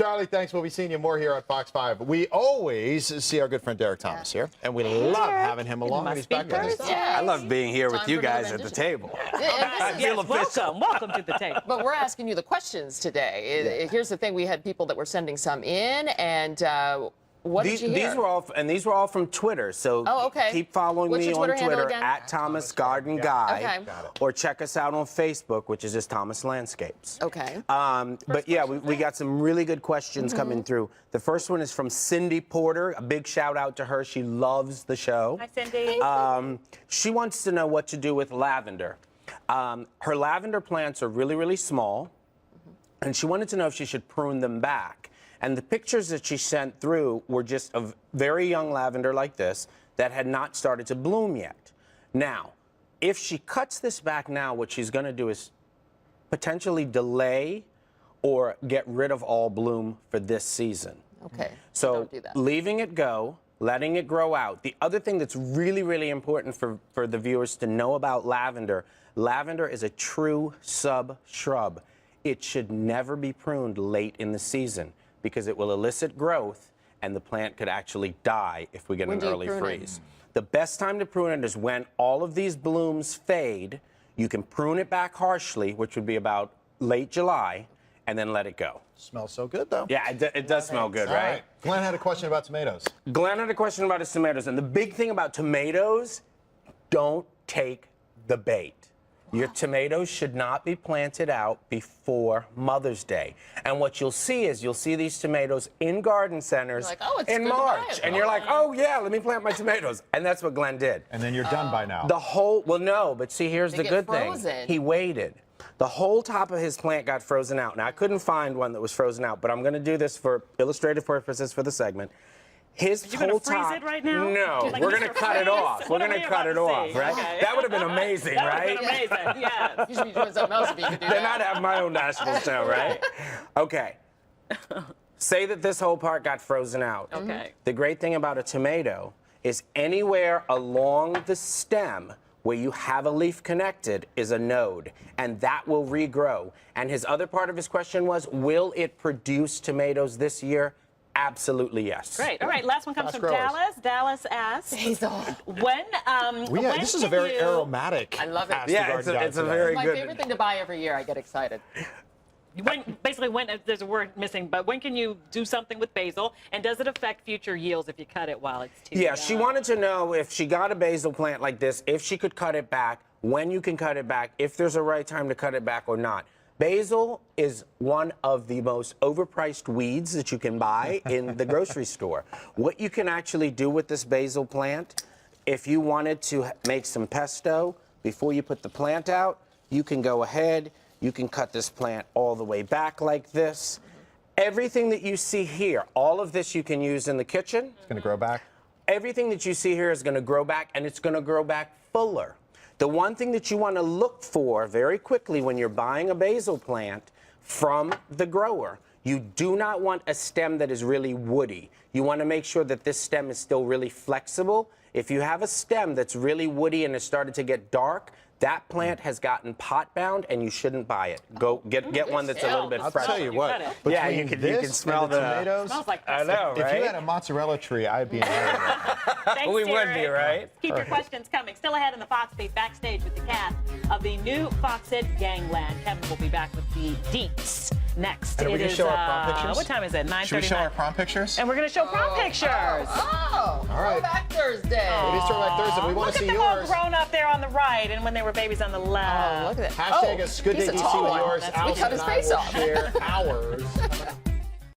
Charlie, thanks. We'll be seeing you more here on Fox 5. We always see our good friend Derek Thomas here, and we love having him along when he's back with us. Yeah. I love being here with you guys at the table. I feel official. Welcome to the table. But we're asking you the questions today. Here's the thing: we had people that were sending some in, and what did you hear? These were all from Twitter. So keep following What's me your on Twitter handle Twitter again? at Thomas Garden Guy, Okay. or check us out on Facebook, which is just Thomas Landscapes. Okay. But yeah, we got some really good questions coming through. The first one is from Cindy Porter. A big shout out to her. She loves the show. Hi, Cindy. She wants to know what to do with lavender. Her lavender plants are really, really small, and she wanted to know if she should prune them back. And the pictures that she sent through were just of very young lavender like this that had not started to bloom yet. Now, if she cuts this back now, what she's going to do is potentially delay or get rid of all bloom for this season. Okay. So don't do that. leaving it go, letting it grow out. The other thing that's really, really important for the viewers to know about lavender, lavender is a true sub-shrub. It should never be pruned late in the season, because it will elicit growth and the plant could actually die if we get an early freeze. The best time to prune it is when all of these blooms fade. You can prune it back harshly, which would be about late July, and then let it go. Smells so good, though. Yeah, it does smell good, All right? Glenn had a question about tomatoes. Glenn had a question about his tomatoes, and the big thing about tomatoes, don't take the bait. Your tomatoes should not be planted out before Mother's Day. And what you'll see is these tomatoes in garden centers Like, oh, it's in good to buy March. it. And you're like, oh, yeah, let me plant my tomatoes. And that's what Glenn did. And then you're done by now. Well, no, but see, here's the get good frozen. thing. He waited. The whole top of his plant got frozen out. Now, I couldn't find one that was frozen out, but I'm going to do this for illustrative purposes for the segment. His Are you whole gonna freeze top. it right now? No, Like we're Mr. going to cut it Freeze? off. We're What going are to we cut it about to off, see? right? Okay. That would have been amazing, That right? would have been amazing, yeah. You should be doing something else if you could do Then that. I'd have my own national show, right? Okay. Say that this whole part got frozen out. Okay. The great thing about a tomato is anywhere along the stem where you have a leaf connected is a node, and that will regrow. And his other part of his question was, will it produce tomatoes this year? Absolutely yes. Great. All right, last one comes Fast from growers. Dallas. Dallas asks, when This is a very aromatic. I love it. Yeah, it's a very My good. favorite thing to buy every year. I get excited. Basically, there's a word missing, but when can you do something with basil, and does it affect future yields if you cut it while it's too Yeah, young? she wanted to know if she got a basil plant like this, if she could cut it back, when you can cut it back, if there's a right time to cut it back or not. Basil is one of the most overpriced weeds that you can buy in the grocery store. What you can actually do with this basil plant, if you wanted to make some pesto before you put the plant out, you can go ahead, you can cut this plant all the way back like this. Everything that you see here, all of this you can use in the kitchen. It's going to grow back. Everything that you see here is going to grow back, and it's going to grow back fuller. The one thing that you want to look for very quickly when you're buying a basil plant from the grower, you do not want a stem that is really woody. You want to make sure that this stem is still really flexible. If you have a stem that's really woody and has started to get dark, that plant has gotten pot bound, and you shouldn't buy it. Go get one that's a little bit I'll fresh. tell you what. Yeah, between you can this smell and the tomatoes. Smells like I know, If right? you had a mozzarella tree, I'd be in heaven right now. Thanks, We would Derek. be, right? Keep your questions coming. Still ahead in the Fox feed, backstage with the cast of the new Fox hit Gangland. Kevin will be back with the deets next. And are we going to show our prom pictures? What time is it? 9:39. Should we show our prom pictures? And we're going to show prom pictures. Oh, All right. Throwback Thursday. It is Throwback Thursday. We want Look to at see them all yours. grown up there on the right, and when they were babies on the left. Oh, look at that. Hashtag Oh, us good he's day a DC tall with one. yours. We Allison cut his and I face will off. share ours.